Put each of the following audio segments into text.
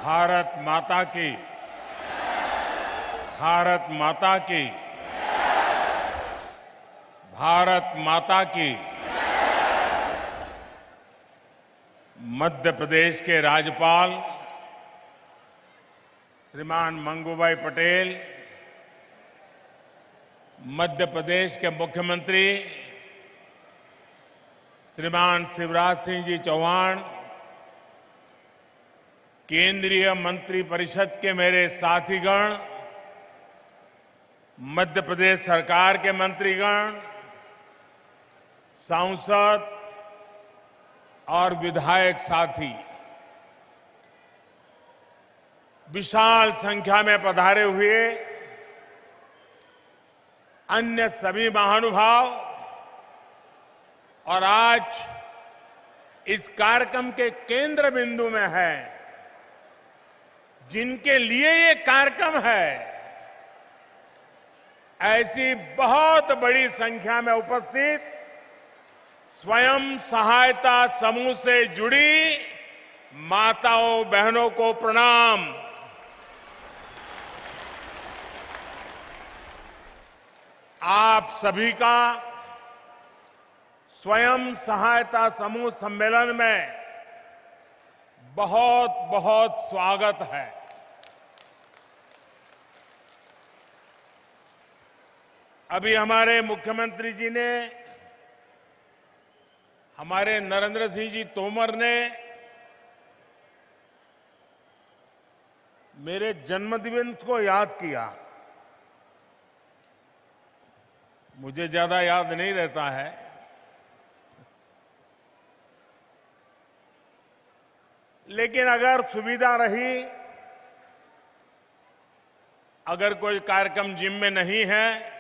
भारत माता की, भारत माता की, भारत माता की। मध्य प्रदेश के राज्यपाल श्रीमान मंगूभाई पटेल, मध्य प्रदेश के मुख्यमंत्री श्रीमान शिवराज सिंह जी चौहान, केंद्रीय मंत्रिपरिषद के मेरे साथीगण, मध्य प्रदेश सरकार के मंत्रीगण, सांसद और विधायक साथी, विशाल संख्या में पधारे हुए अन्य सभी महानुभाव और आज इस कार्यक्रम के केंद्र बिंदु में है, जिनके लिए ये कार्यक्रम है, ऐसी बहुत बड़ी संख्या में उपस्थित स्वयं सहायता समूह से जुड़ी माताओं बहनों को प्रणाम। आप सभी का स्वयं सहायता समूह सम्मेलन में बहुत बहुत स्वागत है। अभी हमारे मुख्यमंत्री जी ने, हमारे नरेंद्र सिंह जी तोमर ने मेरे जन्मदिवस को याद किया। मुझे ज्यादा याद नहीं रहता है, लेकिन अगर सुविधा रही, अगर कोई कार्यक्रम जिम में नहीं है,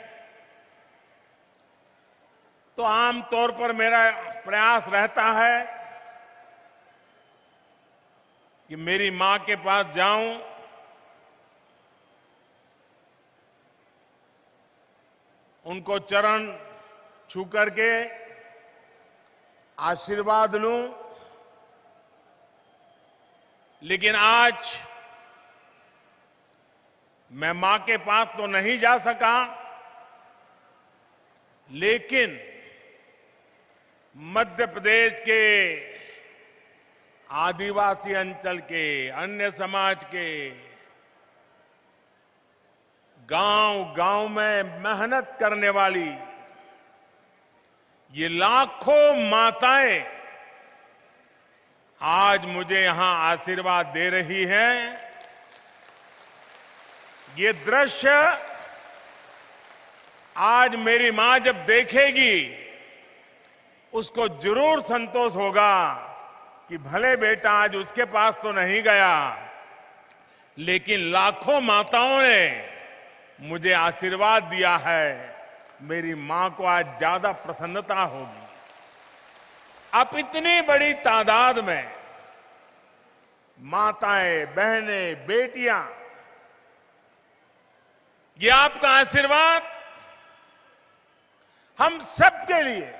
तो आमतौर पर मेरा प्रयास रहता है कि मेरी मां के पास जाऊं, उनको चरण छू करके आशीर्वाद लूं। लेकिन आज मैं मां के पास तो नहीं जा सका, लेकिन मध्य प्रदेश के आदिवासी अंचल के, अन्य समाज के गांव-गांव में मेहनत करने वाली ये लाखों माताएं आज मुझे यहां आशीर्वाद दे रही हैं। ये दृश्य आज मेरी मां जब देखेगी, उसको जरूर संतोष होगा कि भले बेटा आज उसके पास तो नहीं गया, लेकिन लाखों माताओं ने मुझे आशीर्वाद दिया है। मेरी मां को आज ज्यादा प्रसन्नता होगी। अब इतनी बड़ी तादाद में माताएं, बहनें, बेटियां, ये आपका आशीर्वाद हम सबके लिए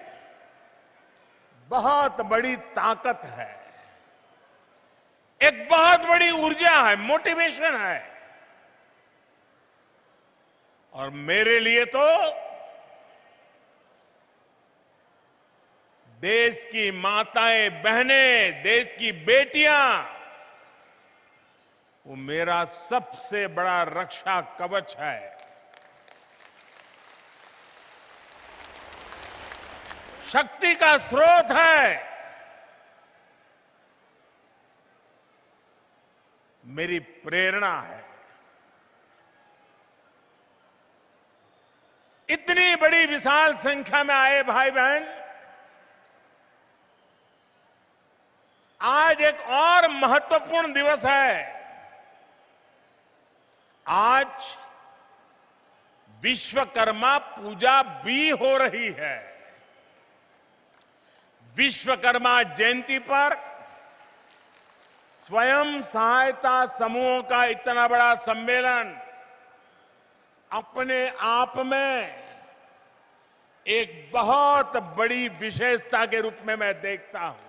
बहुत बड़ी ताकत है, एक बहुत बड़ी ऊर्जा है, मोटिवेशन है। और मेरे लिए तो देश की माताएं, बहनें, देश की बेटियां, वो मेरा सबसे बड़ा रक्षा कवच है। शक्ति का स्रोत है। मेरी प्रेरणा है। इतनी बड़ी विशाल संख्या में आए भाई बहन, आज एक और महत्वपूर्ण दिवस है। आज विश्वकर्मा पूजा भी हो रही है। विश्वकर्मा जयंती पर स्वयं सहायता समूहों का इतना बड़ा सम्मेलन अपने आप में एक बहुत बड़ी विशेषता के रूप में मैं देखता हूं।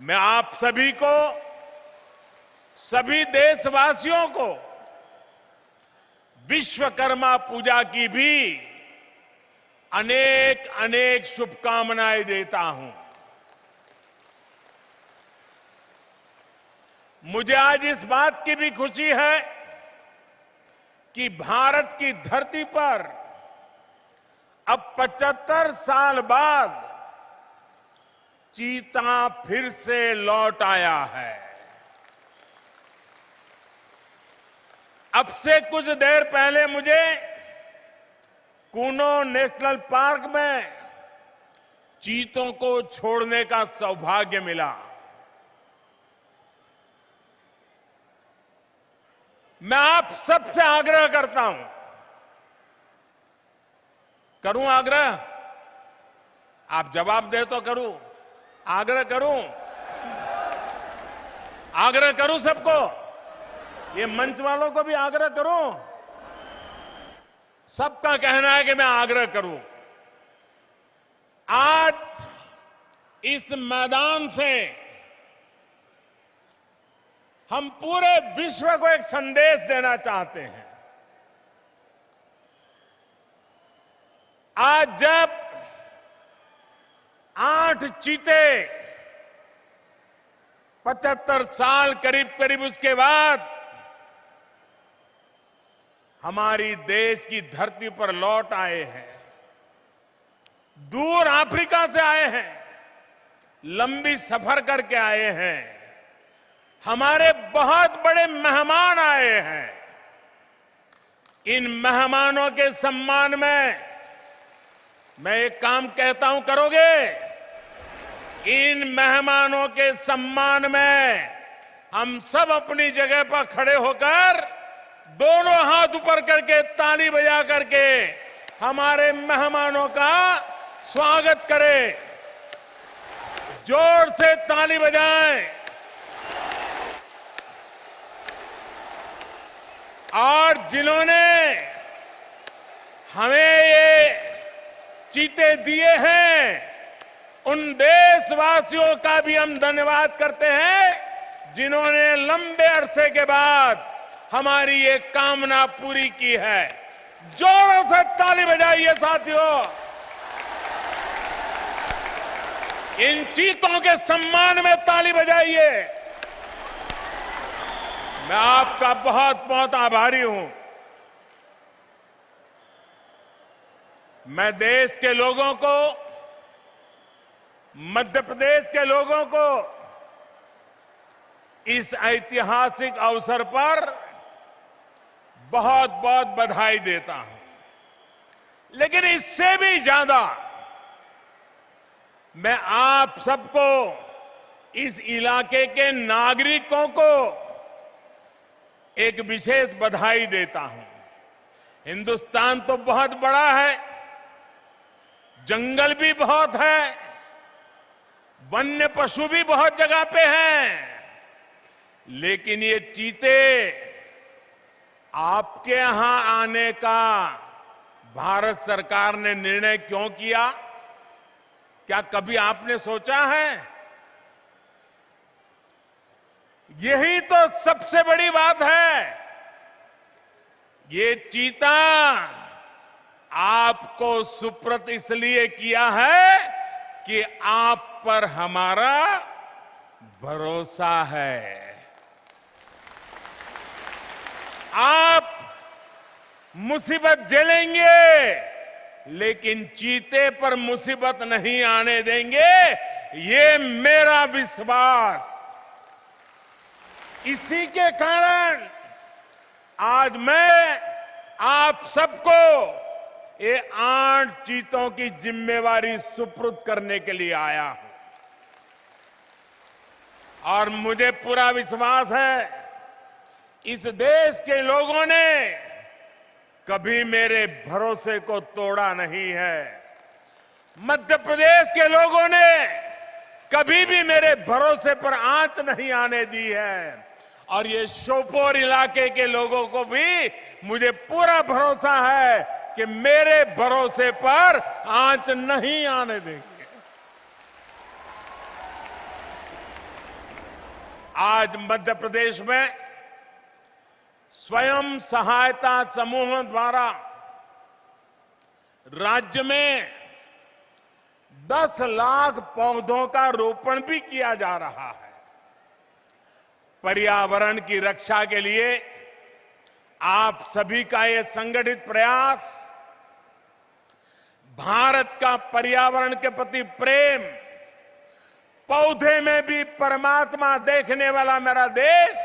मैं आप सभी को सभी देशवासियों को विश्वकर्मा पूजा की भी अनेक अनेक शुभकामनाएं देता हूं। मुझे आज इस बात की भी खुशी है कि भारत की धरती पर अब 75 साल बाद चीता फिर से लौट आया है। अब से कुछ देर पहले मुझे कूनो नेशनल पार्क में चीतों को छोड़ने का सौभाग्य मिला। मैं आप सबसे आग्रह करता हूं, करूं आग्रह? आप जवाब दे तो करूं, आग्रह करूं, आग्रह करूं सबको, ये मंच वालों को भी आग्रह करूं, सबका कहना है कि मैं आग्रह करूं। आज इस मैदान से हम पूरे विश्व को एक संदेश देना चाहते हैं। आज जब 8 चीते 75 साल करीब करीब उसके बाद हमारी देश की धरती पर लौट आए हैं, दूर अफ्रीका से आए हैं, लंबी सफर करके आए हैं, हमारे बहुत बड़े मेहमान आए हैं। इन मेहमानों के सम्मान में मैं एक काम कहता हूं, करोगे? इन मेहमानों के सम्मान में हम सब अपनी जगह पर खड़े होकर दोनों हाथ ऊपर करके ताली बजा करके हमारे मेहमानों का स्वागत करें। जोर से ताली बजाएं और जिन्होंने हमें ये चीते दिए हैं उन देशवासियों का भी हम धन्यवाद करते हैं जिन्होंने लंबे अरसे के बाद हमारी ये कामना पूरी की है। जोरों से ताली बजाइए साथियों, इन चीतों के सम्मान में ताली बजाइए। मैं आपका बहुत बहुत आभारी हूं। मैं देश के लोगों को, मध्य प्रदेश के लोगों को इस ऐतिहासिक अवसर पर बहुत बहुत बधाई देता हूं। लेकिन इससे भी ज्यादा मैं आप सबको, इस इलाके के नागरिकों को एक विशेष बधाई देता हूं। हिंदुस्तान तो बहुत बड़ा है, जंगल भी बहुत है, वन्य पशु भी बहुत जगह पे हैं, लेकिन ये चीते आपके यहां आने का भारत सरकार ने निर्णय क्यों किया? क्या कभी आपने सोचा है? यही तो सबसे बड़ी बात है। ये चीता आपको सुपुर्द इसलिए किया है कि आप पर हमारा भरोसा है। आप मुसीबत झेलेंगे लेकिन चीते पर मुसीबत नहीं आने देंगे, ये मेरा विश्वास। इसी के कारण आज मैं आप सबको ये 8 चीतों की जिम्मेवारी सुपुर्द करने के लिए आया हूं। और मुझे पूरा विश्वास है इस देश के लोगों ने कभी मेरे भरोसे को तोड़ा नहीं है। मध्य प्रदेश के लोगों ने कभी भी मेरे भरोसे पर आंच नहीं आने दी है। और ये श्योपुर इलाके के लोगों को भी मुझे पूरा भरोसा है कि मेरे भरोसे पर आंच नहीं आने देंगे। आज मध्य प्रदेश में स्वयं सहायता समूहों द्वारा राज्य में 10 लाख पौधों का रोपण भी किया जा रहा है। पर्यावरण की रक्षा के लिए आप सभी का ये संगठित प्रयास भारत का पर्यावरण के प्रति प्रेम, पौधे में भी परमात्मा देखने वाला मेरा देश,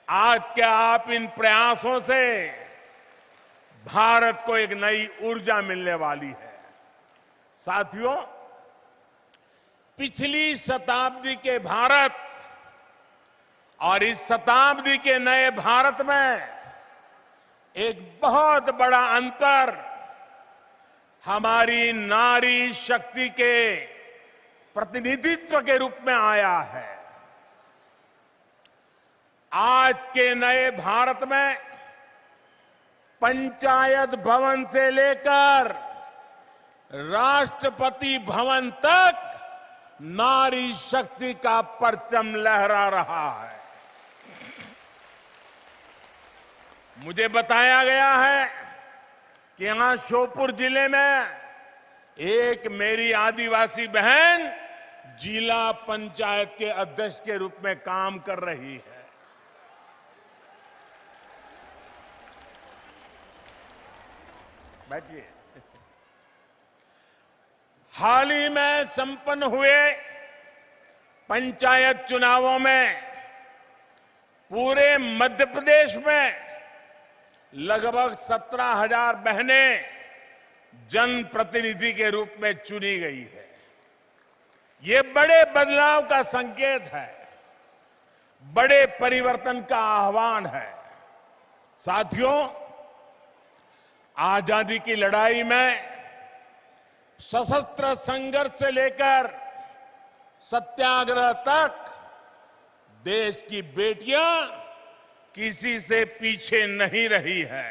आज के आप इन प्रयासों से भारत को एक नई ऊर्जा मिलने वाली है। साथियों, पिछली शताब्दी के भारत और इस शताब्दी के नए भारत में एक बहुत बड़ा अंतर हमारी नारी शक्ति के प्रतिनिधित्व के रूप में आया है। आज के नए भारत में पंचायत भवन से लेकर राष्ट्रपति भवन तक नारी शक्ति का परचम लहरा रहा है। मुझे बताया गया है कि यहां श्योपुर जिले में एक मेरी आदिवासी बहन जिला पंचायत के अध्यक्ष के रूप में काम कर रही है। बैठिए। हाल ही में संपन्न हुए पंचायत चुनावों में पूरे मध्य प्रदेश में लगभग 17,000 बहनें जनप्रतिनिधि के रूप में चुनी गई है। ये बड़े बदलाव का संकेत है, बड़े परिवर्तन का आह्वान है। साथियों, आजादी की लड़ाई में सशस्त्र संघर्ष से लेकर सत्याग्रह तक देश की बेटियां किसी से पीछे नहीं रही है।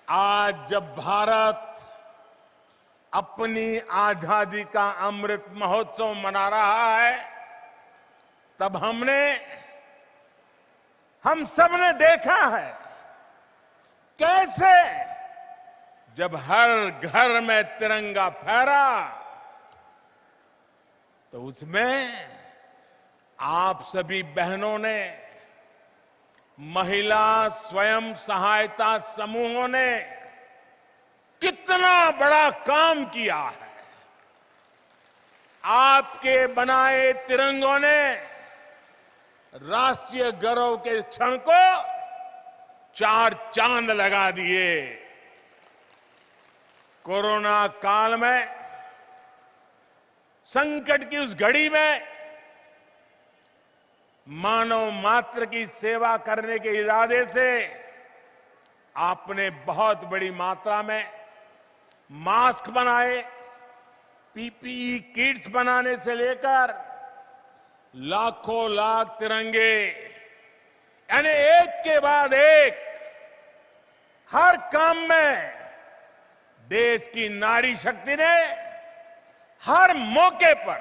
आज जब भारत अपनी आजादी का अमृत महोत्सव मना रहा है, तब हम सब ने देखा है कैसे जब हर घर में तिरंगा फहरा तो उसमें आप सभी बहनों ने, महिला स्वयं सहायता समूहों ने कितना बड़ा काम किया है। आपके बनाए तिरंगों ने राष्ट्रीय गौरव के क्षण को 4 चांद लगा दिए। कोरोना काल में, संकट की उस घड़ी में मानव मात्र की सेवा करने के इरादे से आपने बहुत बड़ी मात्रा में मास्क बनाए, पीपीई किट्स बनाने से लेकर लाखों लाख तिरंगे, यानी एक के बाद एक हर काम में देश की नारी शक्ति ने हर मौके पर,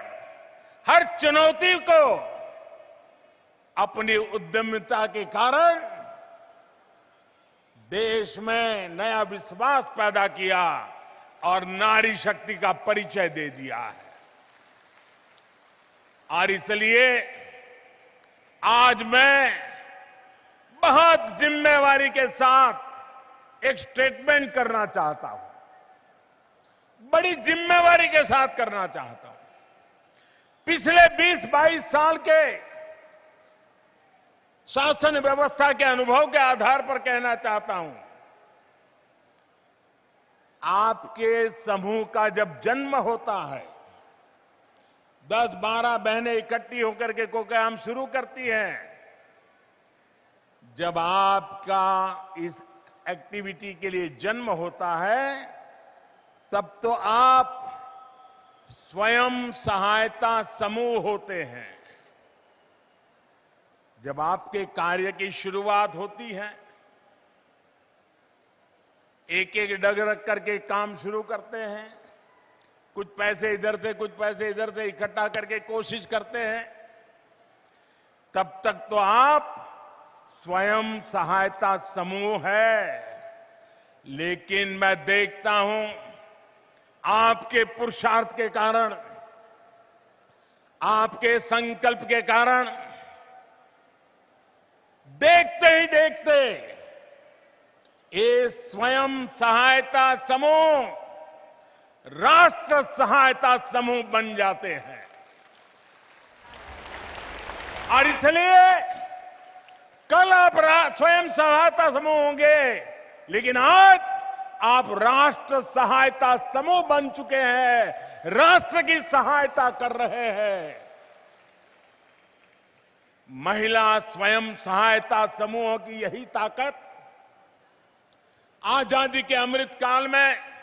हर चुनौती को अपनी उद्यमिता के कारण देश में नया विश्वास पैदा किया और नारी शक्ति का परिचय दे दिया है। और इसलिए आज मैं बहुत जिम्मेवारी के साथ एक स्टेटमेंट करना चाहता हूं, बड़ी जिम्मेवारी के साथ करना चाहता हूं। पिछले 20-22 साल के शासन व्यवस्था के अनुभव के आधार पर कहना चाहता हूं, आपके समूह का जब जन्म होता है, 10-12 बहनें इकट्ठी होकर के कोई काम शुरू करती हैं। जब आपका इस एक्टिविटी के लिए जन्म होता है, तब तो आप स्वयं सहायता समूह होते हैं। जब आपके कार्य की शुरुआत होती है, एक एक डग रख करके काम शुरू करते हैं, कुछ पैसे इधर से कुछ पैसे इधर से इकट्ठा करके कोशिश करते हैं, तब तक तो आप स्वयं सहायता समूह है। लेकिन मैं देखता हूं आपके पुरुषार्थ के कारण, आपके संकल्प के कारण, देखते ही देखते ये स्वयं सहायता समूह राष्ट्र सहायता समूह बन जाते हैं। और इसलिए कल आप स्वयं सहायता समूह होंगे, लेकिन आज आप राष्ट्र सहायता समूह बन चुके हैं, राष्ट्र की सहायता कर रहे हैं। महिला स्वयं सहायता समूहों की यही ताकत आजादी के अमृत काल में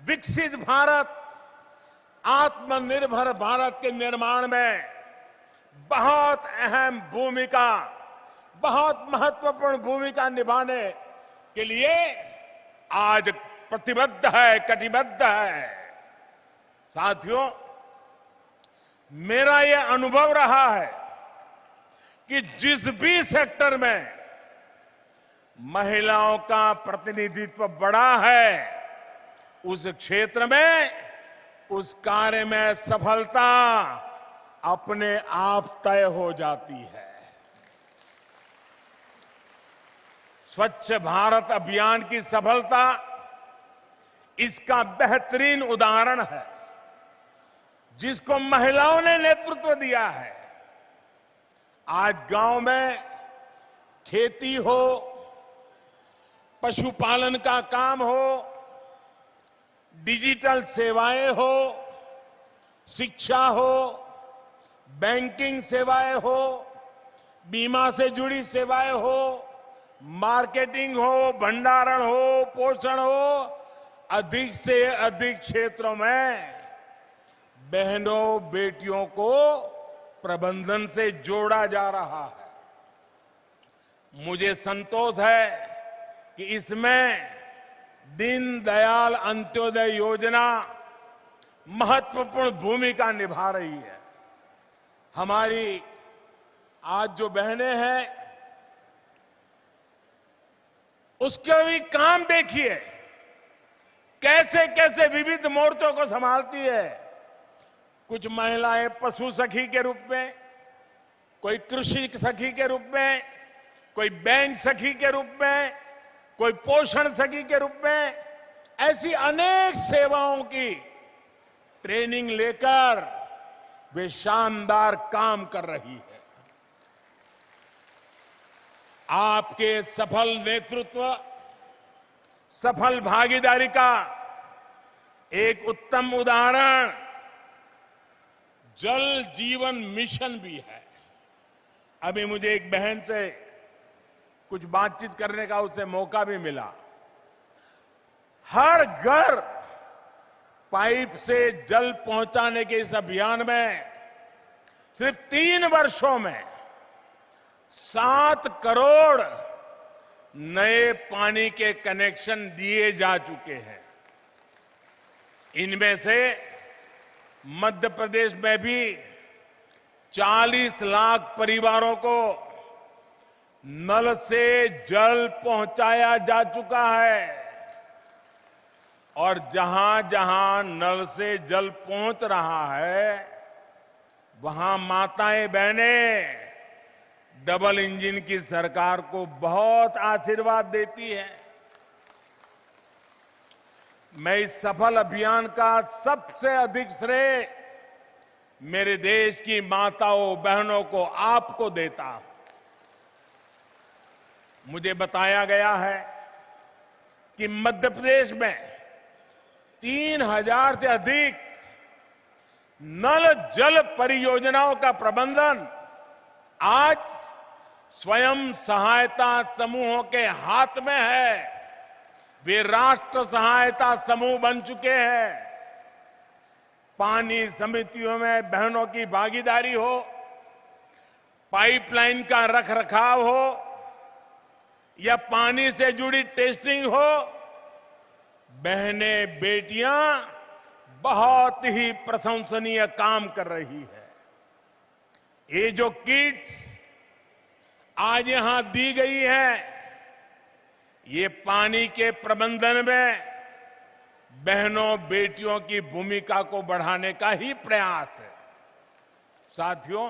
विकसित भारत, आत्मनिर्भर भारत के निर्माण में बहुत अहम भूमिका, बहुत महत्वपूर्ण भूमिका निभाने के लिए आज प्रतिबद्ध है, कटिबद्ध है। साथियों, मेरा यह अनुभव रहा है कि जिस भी सेक्टर में महिलाओं का प्रतिनिधित्व बढ़ा है, उस क्षेत्र में, उस कार्य में सफलता अपने आप तय हो जाती है। स्वच्छ भारत अभियान की सफलता इसका बेहतरीन उदाहरण है, जिसको महिलाओं ने नेतृत्व दिया है। आज गांव में खेती हो, पशुपालन का काम हो, डिजिटल सेवाएं हो, शिक्षा हो, बैंकिंग सेवाएं हो, बीमा से जुड़ी सेवाएं हो, मार्केटिंग हो, भंडारण हो, पोषण हो, अधिक से अधिक क्षेत्रों में बहनों बेटियों को प्रबंधन से जोड़ा जा रहा है। मुझे संतोष है कि इसमें दीनदयाल अंत्योदय योजना महत्वपूर्ण भूमिका निभा रही है। हमारी आज जो बहनें हैं, उसके भी काम देखिए, कैसे कैसे विविध मोर्चों को संभालती है। कुछ महिलाएं पशु सखी के रूप में, कोई कृषि सखी के रूप में, कोई बैंक सखी के रूप में, कोई पोषण सखी के रूप में, ऐसी अनेक सेवाओं की ट्रेनिंग लेकर वे शानदार काम कर रही है। आपके सफल नेतृत्व, सफल भागीदारी का एक उत्तम उदाहरण जल जीवन मिशन भी है। अभी मुझे एक बहन से कुछ बातचीत करने का उससे मौका भी मिला। हर घर पाइप से जल पहुंचाने के इस अभियान में सिर्फ 3 वर्षों में 7 करोड़ नए पानी के कनेक्शन दिए जा चुके हैं। इनमें से मध्य प्रदेश में भी 40 लाख परिवारों को नल से जल पहुंचाया जा चुका है। और जहां जहां नल से जल पहुंच रहा है, वहां माताएं बहनें डबल इंजन की सरकार को बहुत आशीर्वाद देती है। मैं इस सफल अभियान का सबसे अधिक श्रेय मेरे देश की माताओं बहनों को, आपको देता हूं। मुझे बताया गया है कि मध्य प्रदेश में 3000 से अधिक नल जल परियोजनाओं का प्रबंधन आज स्वयं सहायता समूहों के हाथ में है। वे राष्ट्र सहायता समूह बन चुके हैं। पानी समितियों में बहनों की भागीदारी हो, पाइपलाइन का रखरखाव हो या पानी से जुड़ी टेस्टिंग हो, बहनें बेटियां बहुत ही प्रशंसनीय काम कर रही है। ये जो किट्स आज यहां दी गई है, ये पानी के प्रबंधन में बहनों बेटियों की भूमिका को बढ़ाने का ही प्रयास है। साथियों,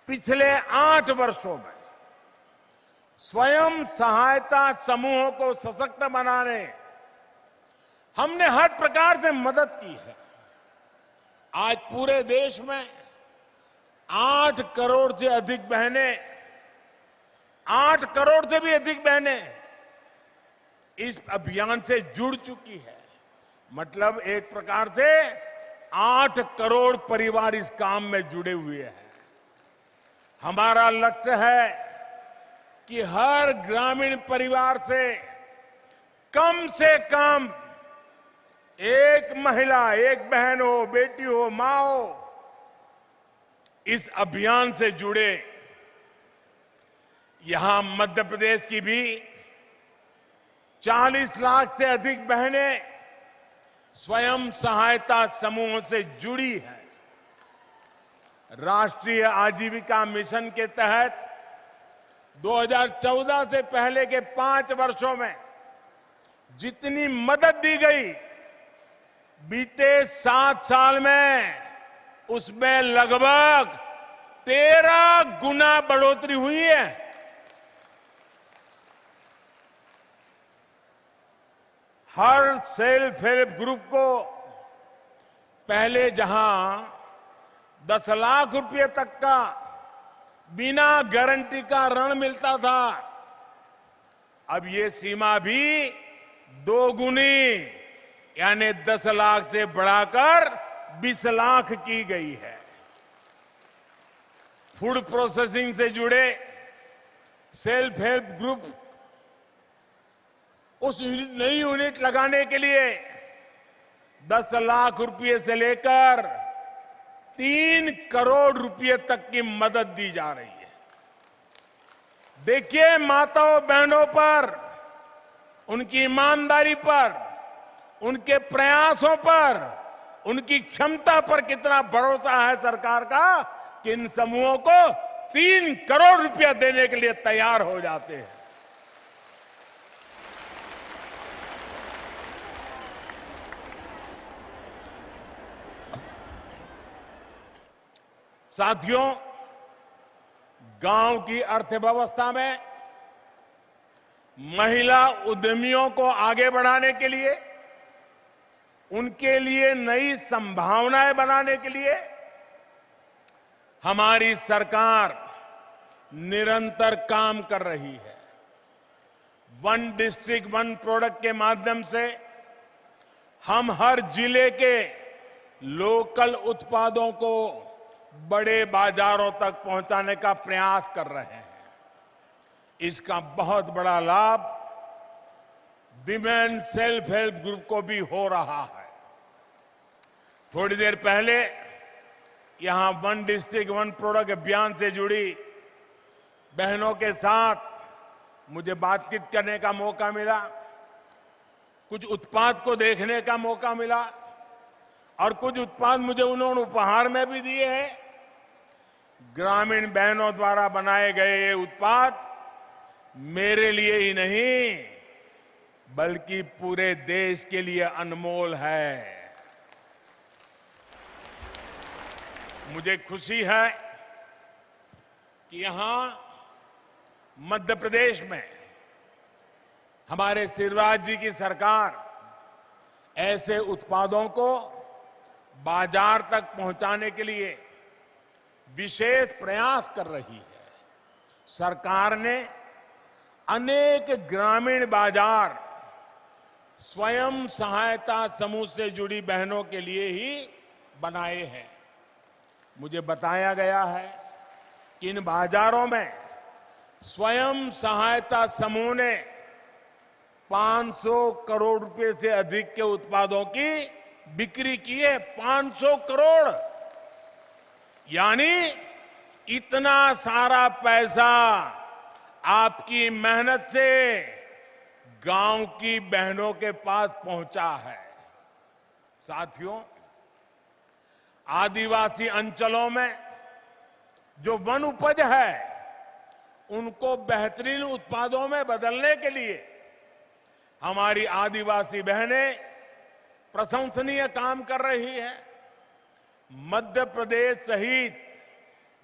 पिछले 8 वर्षों में स्वयं सहायता समूहों को सशक्त बनाने हमने हर प्रकार से मदद की है। आज पूरे देश में 8 करोड़ से अधिक बहनें, 8 करोड़ से भी अधिक बहनें इस अभियान से जुड़ चुकी है। मतलब एक प्रकार से 8 करोड़ परिवार इस काम में जुड़े हुए हैं। हमारा लक्ष्य है कि हर ग्रामीण परिवार से कम एक महिला, एक बहन हो, बेटी हो, मां हो, इस अभियान से जुड़े। यहां मध्य प्रदेश की भी 40 लाख से अधिक बहनें स्वयं सहायता समूहों से जुड़ी हैं। राष्ट्रीय आजीविका मिशन के तहत 2014 से पहले के 5 वर्षों में जितनी मदद दी गई, बीते 7 साल में उसमें लगभग 13 गुना बढ़ोतरी हुई है। हर सेल्फ हेल्प ग्रुप को पहले जहां 10 लाख रुपए तक का बिना गारंटी का ऋण मिलता था, अब ये सीमा भी 2 गुनी यानी 10 लाख से बढ़ाकर 20 लाख की गई है। फूड प्रोसेसिंग से जुड़े सेल्फ हेल्प ग्रुप उस नई यूनिट लगाने के लिए 10 लाख रुपए से लेकर 3 करोड़ रुपए तक की मदद दी जा रही है। देखिए माताओं बहनों पर, उनकी ईमानदारी पर, उनके प्रयासों पर, उनकी क्षमता पर कितना भरोसा है सरकार का कि इन समूहों को 3 करोड़ रुपया देने के लिए तैयार हो जाते हैं। साथियों, गांव की अर्थव्यवस्था में महिला उद्यमियों को आगे बढ़ाने के लिए, उनके लिए नई संभावनाएं बनाने के लिए हमारी सरकार निरंतर काम कर रही है। वन डिस्ट्रिक्ट वन प्रोडक्ट के माध्यम से हम हर जिले के लोकल उत्पादों को बड़े बाजारों तक पहुंचाने का प्रयास कर रहे हैं। इसका बहुत बड़ा लाभ विमेन सेल्फ हेल्प ग्रुप को भी हो रहा है। थोड़ी देर पहले यहां वन डिस्ट्रिक्ट वन प्रोडक्ट अभियान से जुड़ी बहनों के साथ मुझे बातचीत करने का मौका मिला, कुछ उत्पाद को देखने का मौका मिला और कुछ उत्पाद मुझे उन्होंने उपहार में भी दिए हैं। ग्रामीण बहनों द्वारा बनाए गए ये उत्पाद मेरे लिए ही नहीं बल्कि पूरे देश के लिए अनमोल है। मुझे खुशी है कि यहां मध्य प्रदेश में हमारे शिवराज जी की सरकार ऐसे उत्पादों को बाजार तक पहुंचाने के लिए विशेष प्रयास कर रही है। सरकार ने अनेक ग्रामीण बाजार स्वयं सहायता समूह से जुड़ी बहनों के लिए ही बनाए हैं। मुझे बताया गया है कि इन बाजारों में स्वयं सहायता समूह ने 500 करोड़ रुपए से अधिक के उत्पादों की बिक्री की है। 500 करोड़ यानी इतना सारा पैसा आपकी मेहनत से गांव की बहनों के पास पहुंचा है। साथियों, आदिवासी अंचलों में जो वन उपज है उनको बेहतरीन उत्पादों में बदलने के लिए हमारी आदिवासी बहनें प्रशंसनीय काम कर रही है। मध्य प्रदेश सहित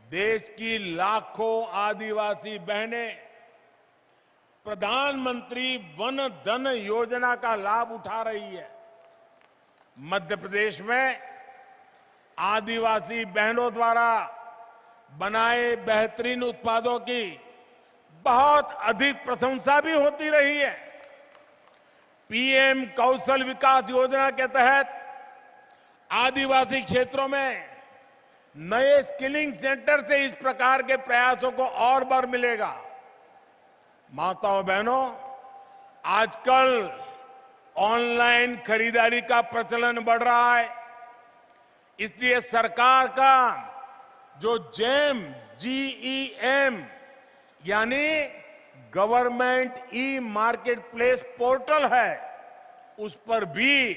देश की लाखों आदिवासी बहनें प्रधानमंत्री वन धन योजना का लाभ उठा रही है। मध्य प्रदेश में आदिवासी बहनों द्वारा बनाए बेहतरीन उत्पादों की बहुत अधिक प्रशंसा भी होती रही है। पीएम कौशल विकास योजना के तहत आदिवासी क्षेत्रों में नए स्किलिंग सेंटर से इस प्रकार के प्रयासों को और बल मिलेगा। माताओं बहनों, आजकल ऑनलाइन खरीदारी का प्रचलन बढ़ रहा है, इसलिए सरकार का जो GEM यानी government e market place portal है, उस पर भी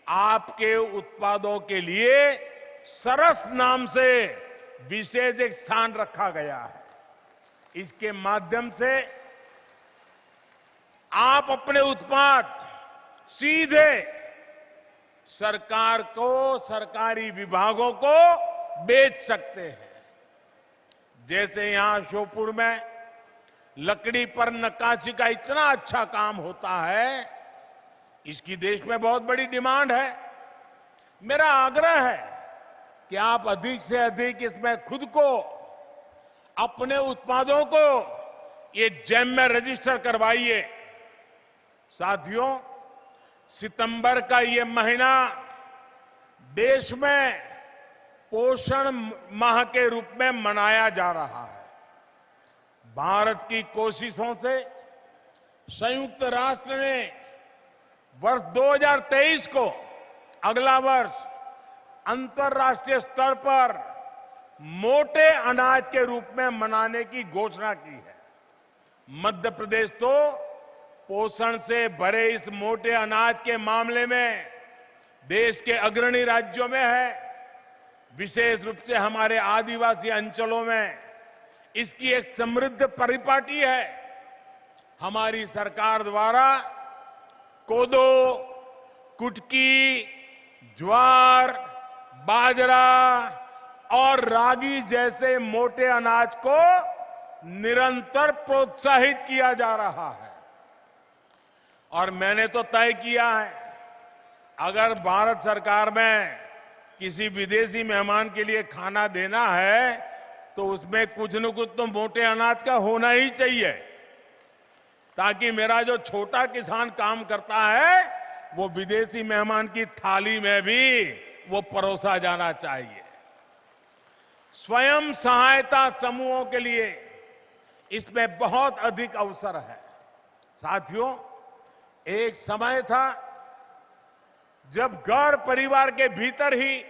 आपके उत्पादों के लिए सरस नाम से विशेष एक स्थान रखा गया है। इसके माध्यम से आप अपने उत्पाद सीधे सरकार को, सरकारी विभागों को बेच सकते हैं। जैसे यहां श्योपुर में लकड़ी पर नक्काशी का इतना अच्छा काम होता है, इसकी देश में बहुत बड़ी डिमांड है। मेरा आग्रह है कि आप अधिक से अधिक इसमें खुद को, अपने उत्पादों को ये जेम में रजिस्टर करवाइए। साथियों, सितंबर का ये महीना देश में पोषण माह के रूप में मनाया जा रहा है। भारत की कोशिशों से संयुक्त राष्ट्र ने वर्ष 2023 को, अगला वर्ष, अंतर्राष्ट्रीय स्तर पर मोटे अनाज के रूप में मनाने की घोषणा की है। मध्य प्रदेश तो पोषण से भरे इस मोटे अनाज के मामले में देश के अग्रणी राज्यों में है। विशेष रूप से हमारे आदिवासी अंचलों में इसकी एक समृद्ध परिपाटी है। हमारी सरकार द्वारा कोदो, कुटकी, ज्वार, बाजरा और रागी जैसे मोटे अनाज को निरंतर प्रोत्साहित किया जा रहा है। और मैंने तो तय किया है, अगर भारत सरकार में किसी विदेशी मेहमान के लिए खाना देना है तो उसमें कुछ न कुछ तो मोटे अनाज का होना ही चाहिए, ताकि मेरा जो छोटा किसान काम करता है वो विदेशी मेहमान की थाली में भी वो परोसा जाना चाहिए। स्वयं सहायता समूहों के लिए इसमें बहुत अधिक अवसर है। साथियों, एक समय था जब घर परिवार के भीतर ही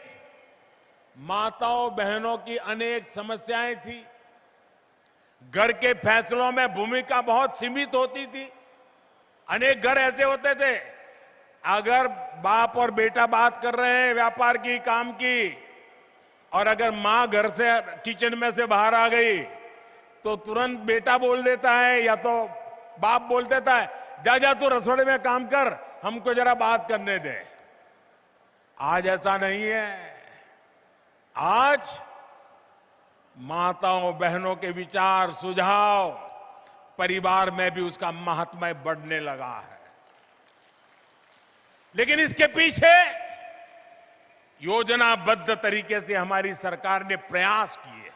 माताओं बहनों की अनेक समस्याएं थी। घर के फैसलों में भूमिका बहुत सीमित होती थी। अनेक घर ऐसे होते थे, अगर बाप और बेटा बात कर रहे हैं व्यापार की, काम की, और अगर मां घर से किचन में से बाहर आ गई तो तुरंत बेटा बोल देता है या तो बाप बोल देता है, जा जा तू रसोड़े में काम कर, हमको जरा बात करने दे। आज ऐसा नहीं है। आज माताओं बहनों के विचार, सुझाव परिवार में भी उसका महात्म्य बढ़ने लगा है। लेकिन इसके पीछे योजनाबद्ध तरीके से हमारी सरकार ने प्रयास किए हैं।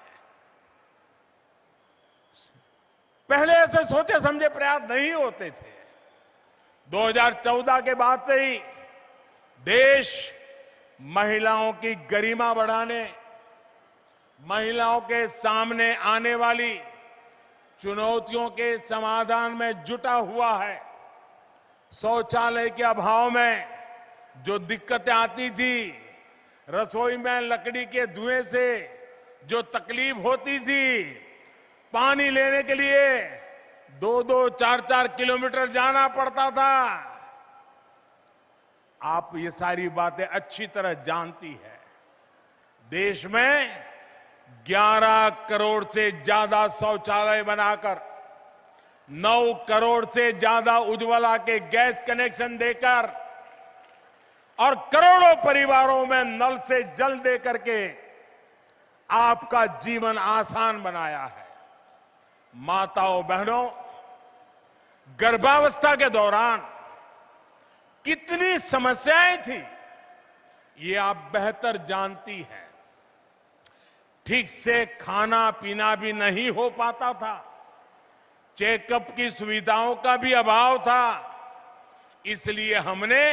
पहले ऐसे सोचे समझे प्रयास नहीं होते थे। 2014 के बाद से ही देश महिलाओं की गरिमा बढ़ाने, महिलाओं के सामने आने वाली चुनौतियों के समाधान में जुटा हुआ है। शौचालय के अभाव में जो दिक्कतें आती थी, रसोई में लकड़ी के धुएं से जो तकलीफ होती थी, पानी लेने के लिए 2-2, 4-4 किलोमीटर जाना पड़ता था, आप ये सारी बातें अच्छी तरह जानती है। देश में 11 करोड़ से ज्यादा शौचालय बनाकर 9 करोड़ से ज्यादा उज्ज्वला के गैस कनेक्शन देकर और करोड़ों परिवारों में नल से जल दे करके आपका जीवन आसान बनाया है। माताओं बहनों, गर्भावस्था के दौरान कितनी समस्याएं थी ये आप बेहतर जानती हैं। ठीक से खाना पीना भी नहीं हो पाता था, चेकअप की सुविधाओं का भी अभाव था। इसलिए हमने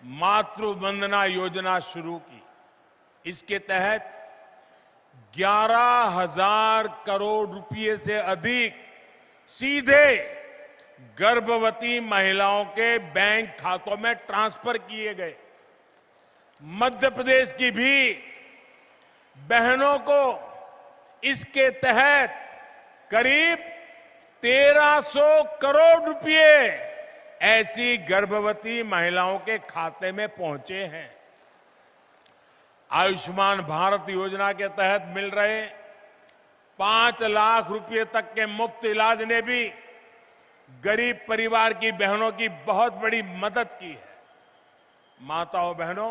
मातृ वंदना योजना शुरू की। इसके तहत 11,000 करोड़ रुपए से अधिक सीधे गर्भवती महिलाओं के बैंक खातों में ट्रांसफर किए गए। मध्य प्रदेश की भी बहनों को इसके तहत करीब 1,300 करोड़ रुपए ऐसी गर्भवती महिलाओं के खाते में पहुंचे हैं। आयुष्मान भारत योजना के तहत मिल रहे 5 लाख रुपए तक के मुफ्त इलाज ने भी गरीब परिवार की बहनों की बहुत बड़ी मदद की है। माताओं बहनों,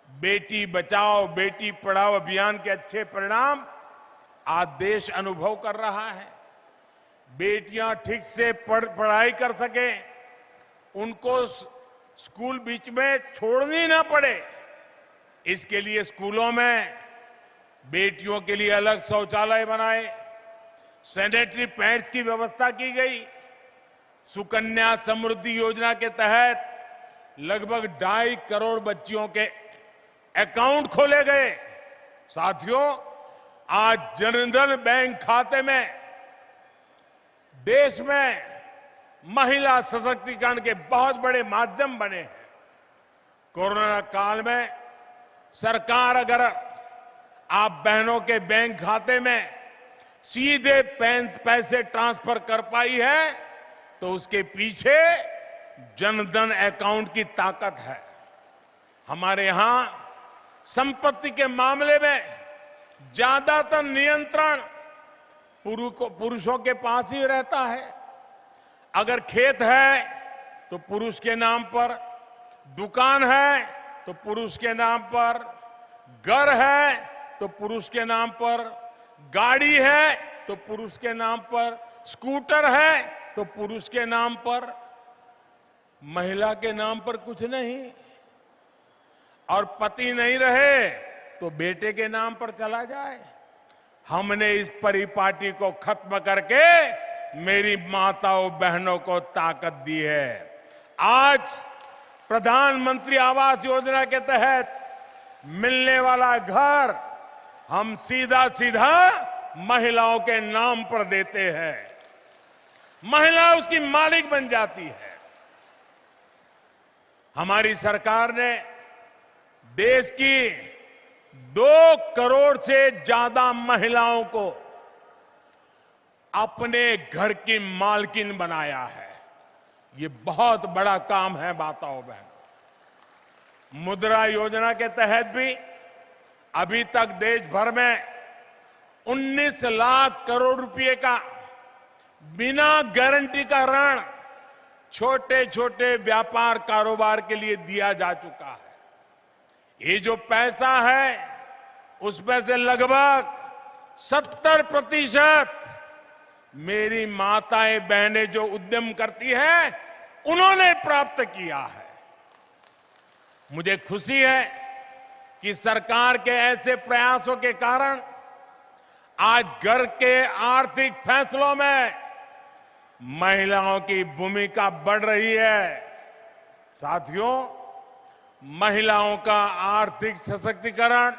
बेटी बचाओ बेटी पढ़ाओ अभियान के अच्छे परिणाम आज देश अनुभव कर रहा है। बेटियां ठीक से पढ़ाई कर सके, उनको स्कूल बीच में छोड़नी ना पड़े, इसके लिए स्कूलों में बेटियों के लिए अलग शौचालय बनाए, सैनिटरी पैड्स की व्यवस्था की गई। सुकन्या समृद्धि योजना के तहत लगभग 2.5 करोड़ बच्चियों के अकाउंट खोले गए। साथियों, आज जनधन बैंक खाते में देश में महिला सशक्तिकरण के बहुत बड़े माध्यम बने हैं। कोरोना काल में सरकार अगर आप बहनों के बैंक खाते में सीधे पैसे ट्रांसफर कर पाई है तो उसके पीछे जनधन अकाउंट की ताकत है। हमारे यहां संपत्ति के मामले में ज्यादातर नियंत्रण पुरुषों के पास ही रहता है। अगर खेत है तो पुरुष के नाम पर, दुकान है तो पुरुष के नाम पर, घर है तो पुरुष के नाम पर, गाड़ी है तो पुरुष के नाम पर, स्कूटर है तो पुरुष के नाम पर, महिला के नाम पर कुछ नहीं। और पति नहीं रहे तो बेटे के नाम पर चला जाए। हमने इस परिपाटी को खत्म करके मेरी माताओं बहनों को ताकत दी है। आज प्रधानमंत्री आवास योजना के तहत मिलने वाला घर हम सीधा सीधा महिलाओं के नाम पर देते हैं। महिला उसकी मालिक बन जाती है। हमारी सरकार ने देश की 2 करोड़ से ज्यादा महिलाओं को अपने घर की मालकिन बनाया है। ये बहुत बड़ा काम है माताओं बहनों। मुद्रा योजना के तहत भी अभी तक देश भर में 19 लाख करोड़ रुपए का बिना गारंटी का ऋण छोटे छोटे व्यापार कारोबार के लिए दिया जा चुका है। ये जो पैसा है उसमें से लगभग 70% मेरी माताएं बहनें जो उद्यम करती हैं उन्होंने प्राप्त किया है। मुझे खुशी है कि सरकार के ऐसे प्रयासों के कारण आज घर के आर्थिक फैसलों में महिलाओं की भूमिका बढ़ रही है। साथियों, महिलाओं का आर्थिक सशक्तिकरण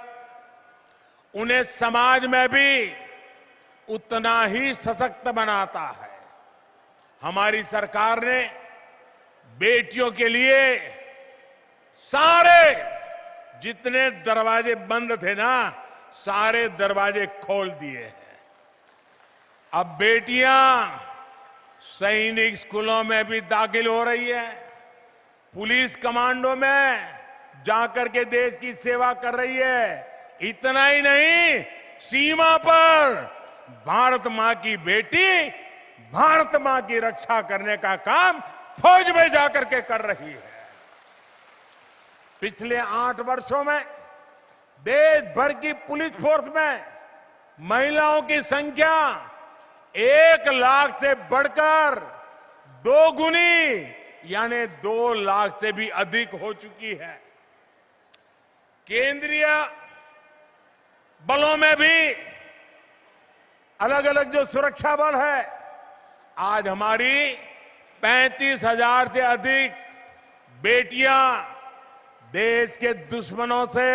उन्हें समाज में भी उतना ही सशक्त बनाता है। हमारी सरकार ने बेटियों के लिए सारे जितने दरवाजे बंद थे ना, सारे दरवाजे खोल दिए हैं। अब बेटियां सैनिक स्कूलों में भी दाखिल हो रही है, पुलिस कमांडो में जाकर के देश की सेवा कर रही है। इतना ही नहीं, सीमा पर भारत मां की बेटी भारत मां की रक्षा करने का काम फौज में जाकर के कर रही है। पिछले 8 वर्षों में देश भर की पुलिस फोर्स में महिलाओं की संख्या 1 लाख से बढ़कर 2 गुनी यानी 2 लाख से भी अधिक हो चुकी है। केंद्रीय बलों में भी अलग अलग जो सुरक्षा बल है, आज हमारी 35,000 से अधिक बेटियां देश के दुश्मनों से,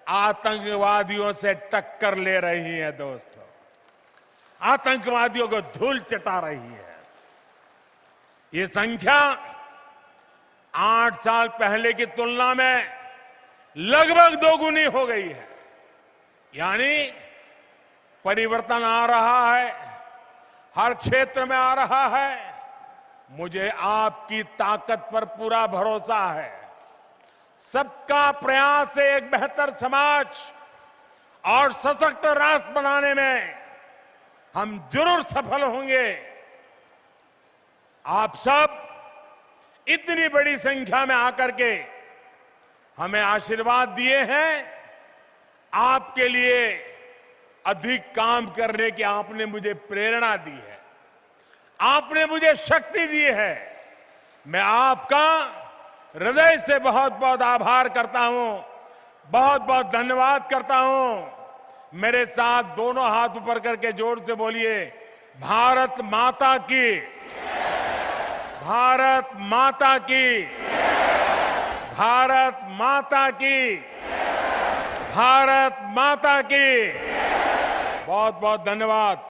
आतंकवादियों से टक्कर ले रही हैं। दोस्तों, आतंकवादियों को धूल चटा रही है। ये संख्या 8 साल पहले की तुलना में लगभग 2 गुनी हो गई है। यानी परिवर्तन आ रहा है, हर क्षेत्र में आ रहा है। मुझे आपकी ताकत पर पूरा भरोसा है। सबका प्रयास से एक बेहतर समाज और सशक्त राष्ट्र बनाने में हम जरूर सफल होंगे। आप सब इतनी बड़ी संख्या में आकर के हमें आशीर्वाद दिए हैं। आपके लिए अधिक काम करने की आपने मुझे प्रेरणा दी है, आपने मुझे शक्ति दी है। मैं आपका हृदय से बहुत बहुत आभार करता हूं, बहुत बहुत धन्यवाद करता हूं। मेरे साथ दोनों हाथ ऊपर करके जोर से बोलिए, भारत माता की, भारत माता की, भारत माता की, भारत माता की। बहुत बहुत धन्यवाद।